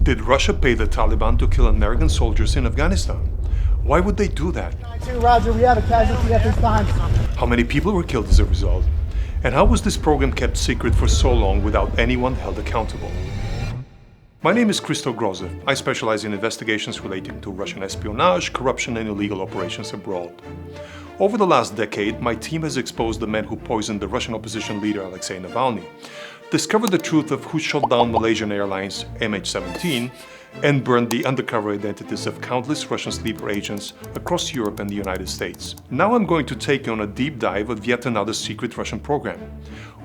Did Russia pay the Taliban to kill American soldiers in Afghanistan? Why would they do that? Roger, we have a casualty at this time. How many people were killed as a result? And how was this program kept secret for so long without anyone held accountable? My name is Christo Grozev. I specialize in investigations relating to Russian espionage, corruption and illegal operations abroad. Over the last decade, my team has exposed the men who poisoned the Russian opposition leader Alexei Navalny, discovered the truth of who shot down Malaysian Airlines MH17, and burned the undercover identities of countless Russian sleeper agents across Europe and the United States. Now I'm going to take you on a deep dive of yet another secret Russian program,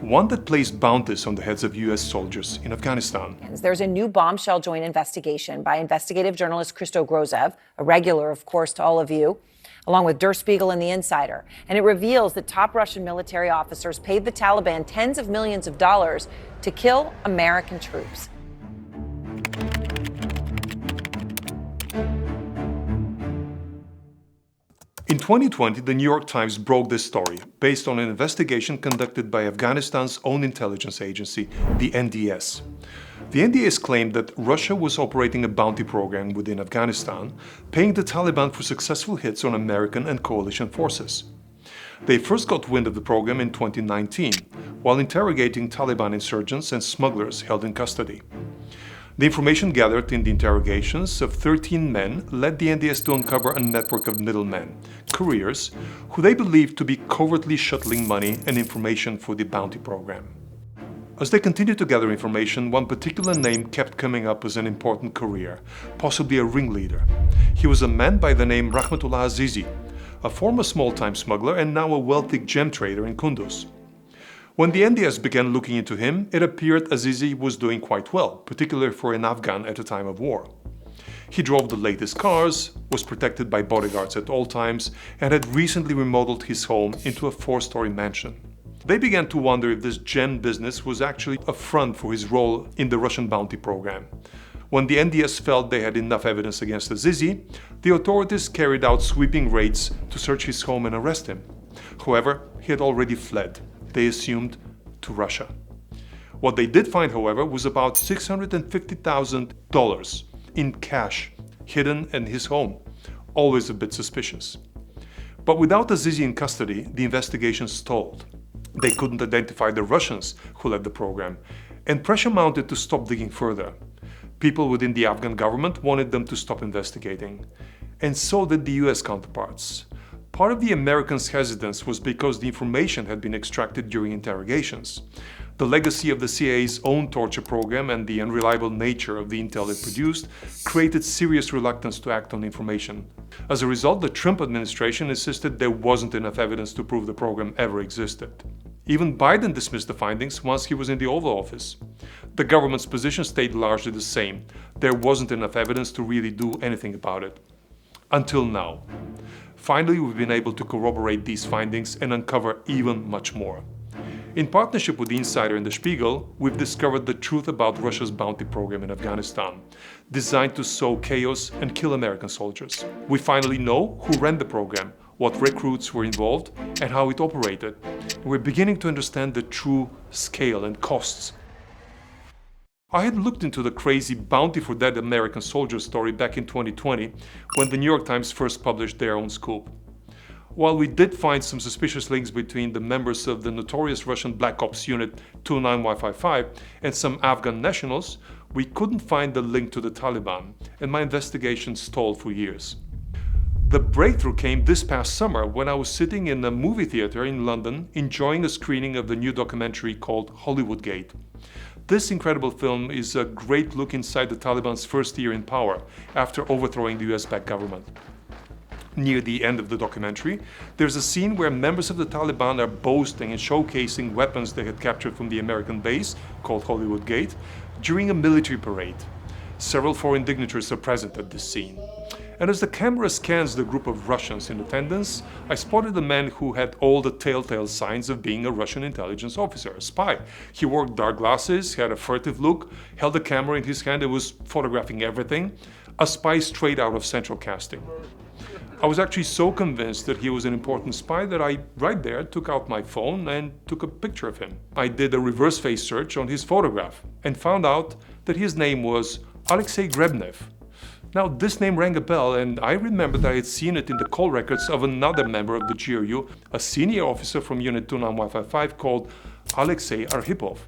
one that placed bounties on the heads of US soldiers in Afghanistan. There's a new bombshell joint investigation by investigative journalist Christo Grozev, a regular, of course, to all of you, along with Der Spiegel and The Insider. And it reveals that top Russian military officers paid the Taliban tens of millions of dollars to kill American troops. In 2020, the New York Times broke this story based on an investigation conducted by Afghanistan's own intelligence agency, the NDS. The NDS claimed that Russia was operating a bounty program within Afghanistan, paying the Taliban for successful hits on American and coalition forces. They first got wind of the program in 2019, while interrogating Taliban insurgents and smugglers held in custody. The information gathered in the interrogations of 13 men led the NDS to uncover a network of middlemen, couriers, who they believed to be covertly shuttling money and information for the bounty program. As they continued to gather information, one particular name kept coming up as an important courier, possibly a ringleader. He was a man by the name Rahmatullah Azizi, a former small-time smuggler and now a wealthy gem trader in Kunduz. When the NDS began looking into him, it appeared Azizi was doing quite well, particularly for an Afghan at a time of war. He drove the latest cars, was protected by bodyguards at all times, and had recently remodeled his home into a 4-story mansion. They began to wonder if this gem business was actually a front for his role in the Russian bounty program. When the NDS felt they had enough evidence against Azizi, the authorities carried out sweeping raids to search his home and arrest him. However, he had already fled. They assumed to Russia. What they did find, however, was about $650,000 in cash hidden in his home, always a bit suspicious. But without Azizi in custody, the investigation stalled. They couldn't identify the Russians who led the program, and pressure mounted to stop digging further. People within the Afghan government wanted them to stop investigating, and so did the US counterparts. Part of the Americans' hesitance was because the information had been extracted during interrogations. The legacy of the CIA's own torture program and the unreliable nature of the intel it produced created serious reluctance to act on information. As a result, the Trump administration insisted there wasn't enough evidence to prove the program ever existed. Even Biden dismissed the findings once he was in the Oval Office. The government's position stayed largely the same. There wasn't enough evidence to really do anything about it. Until now. Finally, we've been able to corroborate these findings and uncover even much more. In partnership with The Insider and Der Spiegel, we've discovered the truth about Russia's bounty program in Afghanistan, designed to sow chaos and kill American soldiers. We finally know who ran the program, what recruits were involved, and how it operated. We're beginning to understand the true scale and costs. I had looked into the crazy bounty for dead American soldiers story back in 2020 when the New York Times first published their own scoop. While we did find some suspicious links between the members of the notorious Russian Black Ops Unit 29155 and some Afghan nationals, we couldn't find the link to the Taliban, and my investigation stalled for years. The breakthrough came this past summer when I was sitting in a movie theater in London enjoying a screening of the new documentary called Hollywood Gate. This incredible film is a great look inside the Taliban's first year in power after overthrowing the US-backed government. Near the end of the documentary, there's a scene where members of the Taliban are boasting and showcasing weapons they had captured from the American base, called Hollywood Gate, during a military parade. Several foreign dignitaries are present at this scene. And as the camera scans the group of Russians in attendance, I spotted a man who had all the telltale signs of being a Russian intelligence officer, a spy. He wore dark glasses, had a furtive look, held a camera in his hand and was photographing everything, a spy straight out of Central Casting. I was actually so convinced that he was an important spy that I, right there, took out my phone and took a picture of him. I did a reverse face search on his photograph and found out that his name was Alexei Grebnev. Now, this name rang a bell, and I remembered I had seen it in the call records of another member of the GRU, a senior officer from Unit 29155 called Alexei Arhipov.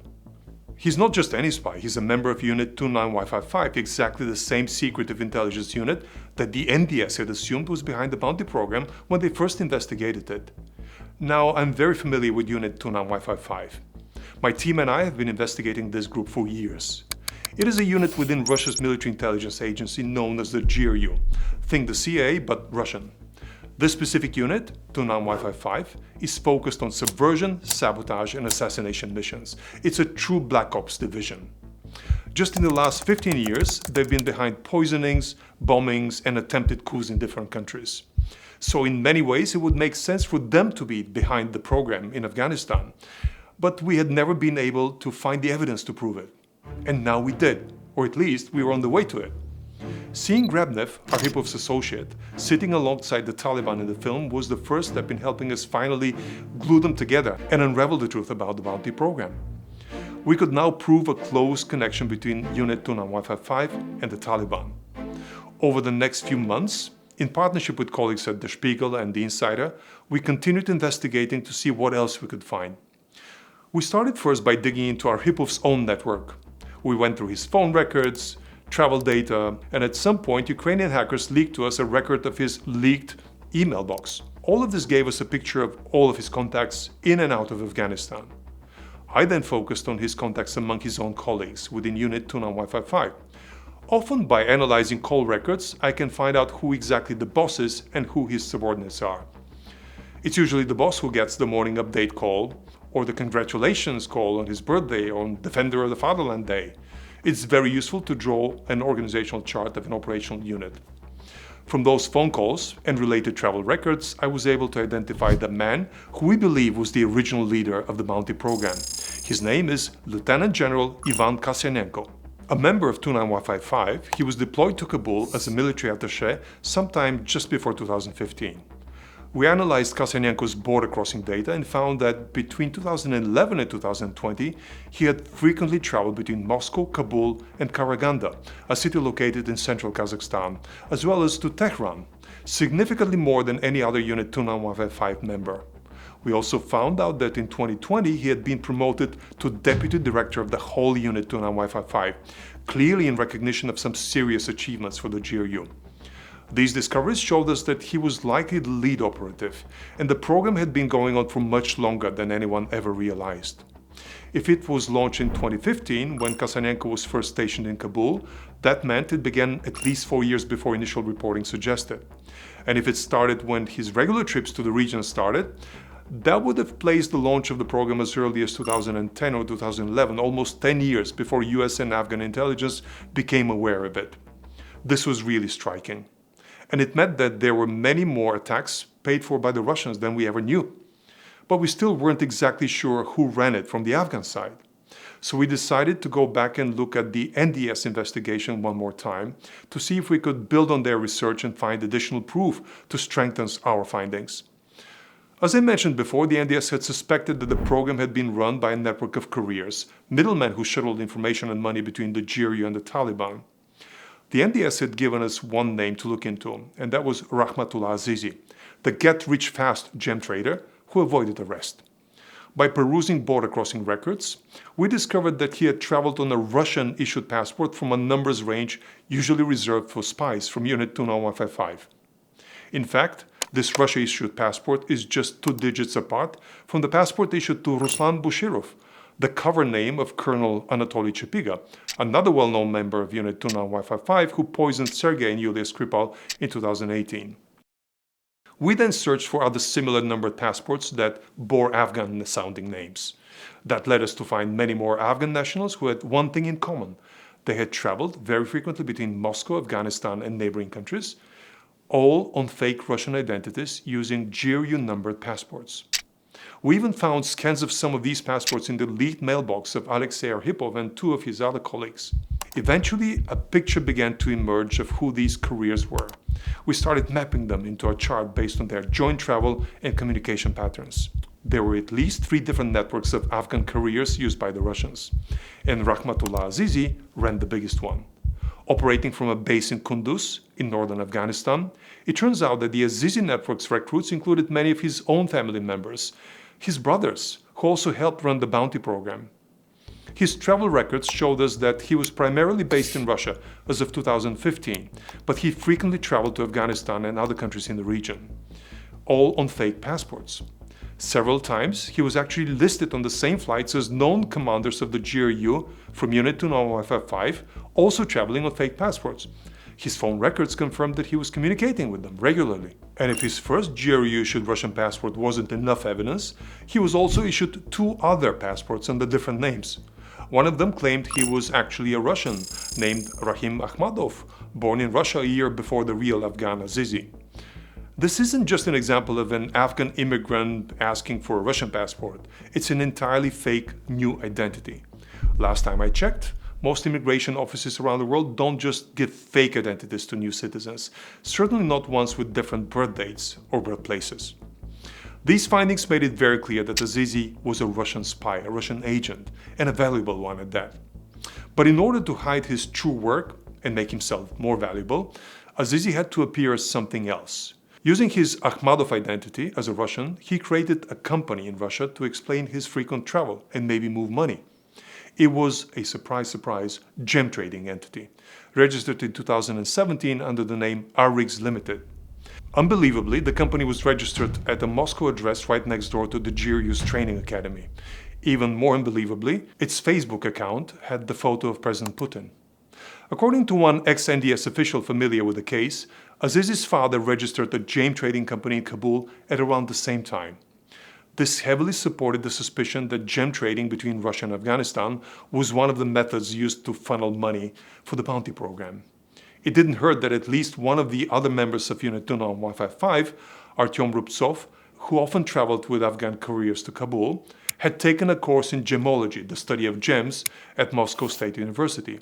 He's not just any spy, he's a member of Unit 29155, exactly the same secretive intelligence unit that the NDS had assumed was behind the bounty program when they first investigated it. Now, I'm very familiar with Unit 29155. My team and I have been investigating this group for years. It is a unit within Russia's military intelligence agency known as the GRU. Think the CIA, but Russian. This specific unit, 29155, is focused on subversion, sabotage, and assassination missions. It's a true Black Ops division. Just in the last 15 years, they've been behind poisonings, bombings, and attempted coups in different countries. So in many ways, it would make sense for them to be behind the program in Afghanistan. But we had never been able to find the evidence to prove it. And now we did, or at least we were on the way to it. Seeing Grebnev, Arhipov's associate, sitting alongside the Taliban in the film was the first step in helping us finally glue them together and unravel the truth about the bounty program. We could now prove a close connection between Unit 29155 and the Taliban. Over the next few months, in partnership with colleagues at Der Spiegel and The Insider, we continued investigating to see what else we could find. We started first by digging into Arhipov's own network. We went through his phone records, travel data, and at some point Ukrainian hackers leaked to us a record of his leaked email box. All of this gave us a picture of all of his contacts in and out of Afghanistan. I then focused on his contacts among his own colleagues within Unit 29155. Often by analyzing call records, I can find out who exactly the boss is and who his subordinates are. It's usually the boss who gets the morning update call, or the congratulations call on his birthday or on Defender of the Fatherland Day. It's very useful to draw an organizational chart of an operational unit. From those phone calls and related travel records, I was able to identify the man who we believe was the original leader of the bounty program. His name is Lieutenant General Ivan Kasyanenko. A member of 29155, he was deployed to Kabul as a military attaché sometime just before 2015. We analyzed Kasyanenko's border crossing data and found that between 2011 and 2020, he had frequently traveled between Moscow, Kabul, and Karaganda, a city located in central Kazakhstan, as well as to Tehran, significantly more than any other Unit 29155 member. We also found out that in 2020, he had been promoted to Deputy Director of the whole Unit 29155, clearly in recognition of some serious achievements for the GRU. These discoveries showed us that he was likely the lead operative, and the program had been going on for much longer than anyone ever realized. If it was launched in 2015, when Kasyanenko was first stationed in Kabul, that meant it began at least 4 years before initial reporting suggested. And if it started when his regular trips to the region started, that would have placed the launch of the program as early as 2010 or 2011, almost 10 years before US and Afghan intelligence became aware of it. This was really striking. And it meant that there were many more attacks paid for by the Russians than we ever knew. But we still weren't exactly sure who ran it from the Afghan side. So we decided to go back and look at the NDS investigation one more time to see if we could build on their research and find additional proof to strengthen our findings. As I mentioned before, the NDS had suspected that the program had been run by a network of couriers, middlemen who shuttled information and money between the GRU and the Taliban. The NDS had given us one name to look into, and that was Rahmatullah Azizi, the get-rich-fast gem trader who avoided arrest. By perusing border crossing records, we discovered that he had traveled on a Russian-issued passport from a numbers range usually reserved for spies from Unit 29155. In fact, this Russia-issued passport is just 2 digits apart from the passport issued to Ruslan Bushirov, the cover name of Colonel Anatoly Chepiga, another well-known member of Unit 29155 who poisoned Sergei and Yulia Skripal in 2018. We then searched for other similar numbered passports that bore Afghan-sounding names. That led us to find many more Afghan nationals who had one thing in common. They had traveled very frequently between Moscow, Afghanistan, and neighboring countries, all on fake Russian identities using GRU-numbered passports. We even found scans of some of these passports in the leaked mailbox of Alexei Arhipov and 2 of his other colleagues. Eventually, a picture began to emerge of who these couriers were. We started mapping them into a chart based on their joint travel and communication patterns. There were at least 3 different networks of Afghan couriers used by the Russians, and Rahmatullah Azizi ran the biggest one. operating from a base in Kunduz in northern Afghanistan. It turns out that the Azizi network's recruits included many of his own family members, his brothers, who also helped run the bounty program. His travel records showed us that he was primarily based in Russia as of 2015, but he frequently traveled to Afghanistan and other countries in the region, all on fake passports. Several times, he was actually listed on the same flights as known commanders of the GRU from Unit 29155, also traveling on fake passports. His phone records confirmed that he was communicating with them regularly. And if his first GRU-issued Russian passport wasn't enough evidence, he was also issued 2 other passports under different names. One of them claimed he was actually a Russian named Rahim Akhmadov, born in Russia a year before the real Afghan Azizi. This isn't just an example of an Afghan immigrant asking for a Russian passport. It's an entirely fake new identity. Last time I checked, most immigration offices around the world don't just give fake identities to new citizens, certainly not ones with different birth dates or birthplaces. These findings made it very clear that Azizi was a Russian spy, a Russian agent, and a valuable one at that. But in order to hide his true work and make himself more valuable, Azizi had to appear as something else. Using his Akhmadov identity as a Russian, he created a company in Russia to explain his frequent travel and maybe move money. It was a surprise, gem trading entity, registered in 2017 under the name Arrigs Limited. Unbelievably, the company was registered at a Moscow address right next door to the GRU's training academy. Even more unbelievably, its Facebook account had the photo of President Putin. According to one ex-NDS official familiar with the case, Azizi's father registered a gem trading company in Kabul at around the same time. This heavily supported the suspicion that gem trading between Russia and Afghanistan was one of the methods used to funnel money for the bounty program. It didn't hurt that at least one of the other members of Unit 29155, Artyom Rubtsov, who often traveled with Afghan couriers to Kabul, had taken a course in gemology, the study of gems, at Moscow State University.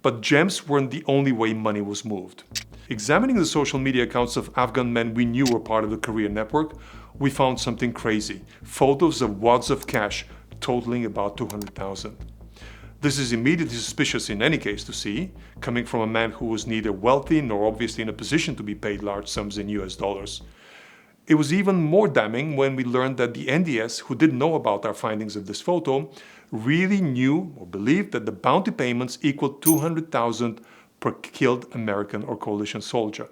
But gems weren't the only way money was moved. Examining the social media accounts of Afghan men we knew were part of the courier network, we found something crazy. Photos of wads of cash totaling about 200,000. This is immediately suspicious in any case to see, coming from a man who was neither wealthy nor obviously in a position to be paid large sums in US dollars. It was even more damning when we learned that the NDS, who didn't know about our findings of this photo, really knew or believed that the bounty payments equaled 200,000 per killed American or coalition soldier.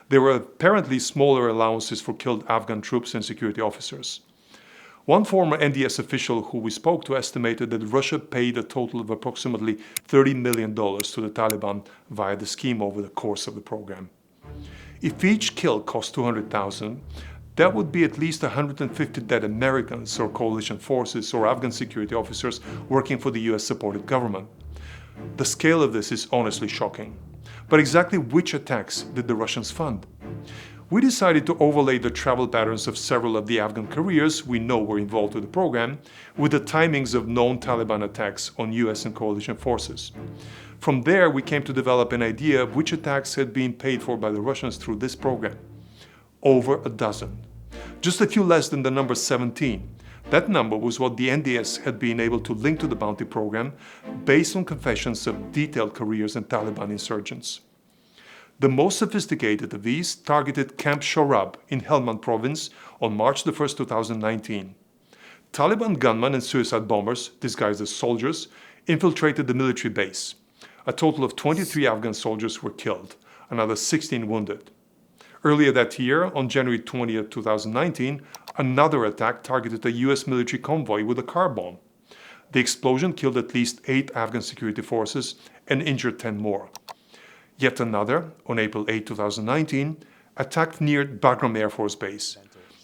There were apparently smaller allowances for killed Afghan troops and security officers. One former NDS official who we spoke to estimated that Russia paid a total of approximately $30 million to the Taliban via the scheme over the course of the program. If each kill cost 200,000, that would be at least 150 dead Americans or coalition forces or Afghan security officers working for the US-supported government. The scale of this is honestly shocking. But exactly which attacks did the Russians fund? We decided to overlay the travel patterns of several of the Afghan couriers we know were involved with the program with the timings of known Taliban attacks on US and coalition forces. From there, we came to develop an idea of which attacks had been paid for by the Russians through this program. Over a dozen. Just a few less than the number 17. That number was what the NDS had been able to link to the bounty program based on confessions of detailed couriers and Taliban insurgents. The most sophisticated of these targeted Camp Shorab in Helmand province on March 1, 2019. Taliban gunmen and suicide bombers, disguised as soldiers, infiltrated the military base. A total of 23 Afghan soldiers were killed, another 16 wounded. Earlier that year, on January 20, 2019, another attack targeted a US military convoy with a car bomb. The explosion killed at least 8 Afghan security forces and injured 10 more. Yet another, on April 8, 2019, attacked near Bagram Air Force Base.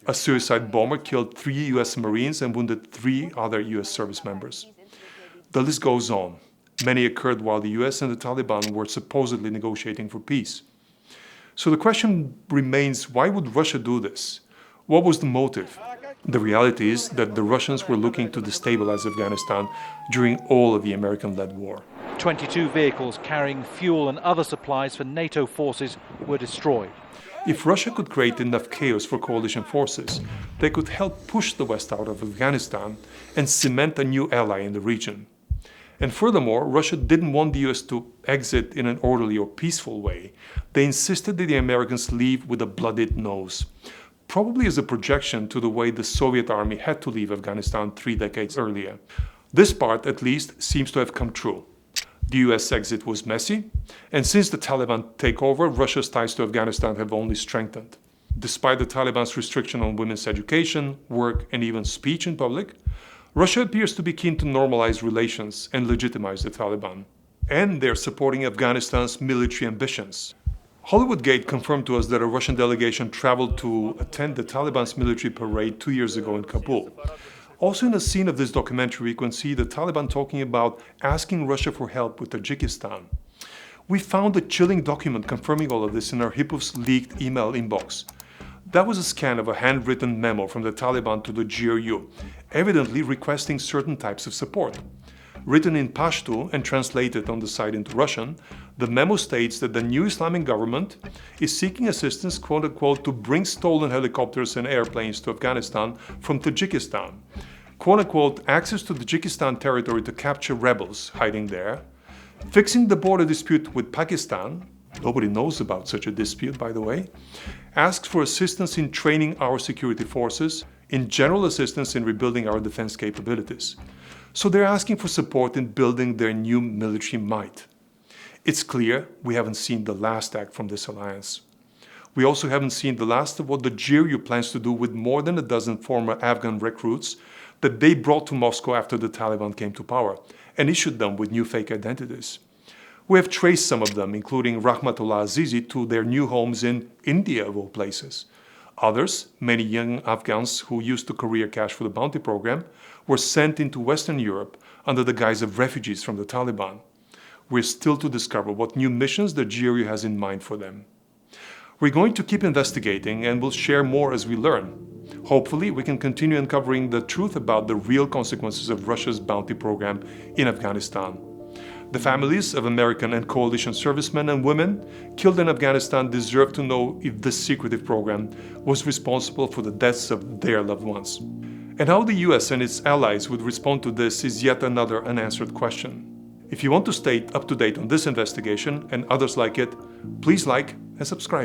A suicide bomber killed 3 US Marines and wounded 3 other US service members. The list goes on. Many occurred while the US and the Taliban were supposedly negotiating for peace. So the question remains, why would Russia do this? What was the motive? The reality is that the Russians were looking to destabilize Afghanistan during all of the American-led war. 22 vehicles carrying fuel and other supplies for NATO forces were destroyed. If Russia could create enough chaos for coalition forces, they could help push the West out of Afghanistan and cement a new ally in the region. And furthermore, Russia didn't want the US to exit in an orderly or peaceful way. They insisted that the Americans leave with a bloodied nose, probably as a projection to the way the Soviet army had to leave Afghanistan 3 decades earlier. This part, at least, seems to have come true. The US exit was messy, and since the Taliban takeover, Russia's ties to Afghanistan have only strengthened. Despite the Taliban's restriction on women's education, work, and even speech in public, Russia appears to be keen to normalize relations and legitimize the Taliban. And they're supporting Afghanistan's military ambitions. Hollywood Gate confirmed to us that a Russian delegation traveled to attend the Taliban's military parade 2 years ago in Kabul. Also in a scene of this documentary, you can see the Taliban talking about asking Russia for help with Tajikistan. We found a chilling document confirming all of this in our Hippos leaked email inbox. That was a scan of a handwritten memo from the Taliban to the GRU, evidently requesting certain types of support. Written in Pashto and translated on the site into Russian, the memo states that the new Islamic government is seeking assistance, quote-unquote, to bring stolen helicopters and airplanes to Afghanistan from Tajikistan, quote-unquote, access to Tajikistan territory to capture rebels hiding there, fixing the border dispute with Pakistan, nobody knows about such a dispute, by the way, asks for assistance in training our security forces, in general assistance in rebuilding our defense capabilities. So they're asking for support in building their new military might. It's clear we haven't seen the last act from this alliance. We also haven't seen the last of what the GRU plans to do with more than a dozen former Afghan recruits that they brought to Moscow after the Taliban came to power and issued them with new fake identities. We have traced some of them, including Rahmatullah Azizi, to their new homes in India, of all places. Others, many young Afghans who used to courier cash for the bounty program, were sent into Western Europe under the guise of refugees from the Taliban. We're still to discover what new missions the GRU has in mind for them. We're going to keep investigating and we'll share more as we learn. Hopefully, we can continue uncovering the truth about the real consequences of Russia's bounty program in Afghanistan. The families of American and coalition servicemen and women killed in Afghanistan deserve to know if this secretive program was responsible for the deaths of their loved ones. And how the US and its allies would respond to this is yet another unanswered question. If you want to stay up to date on this investigation and others like it, please like and subscribe.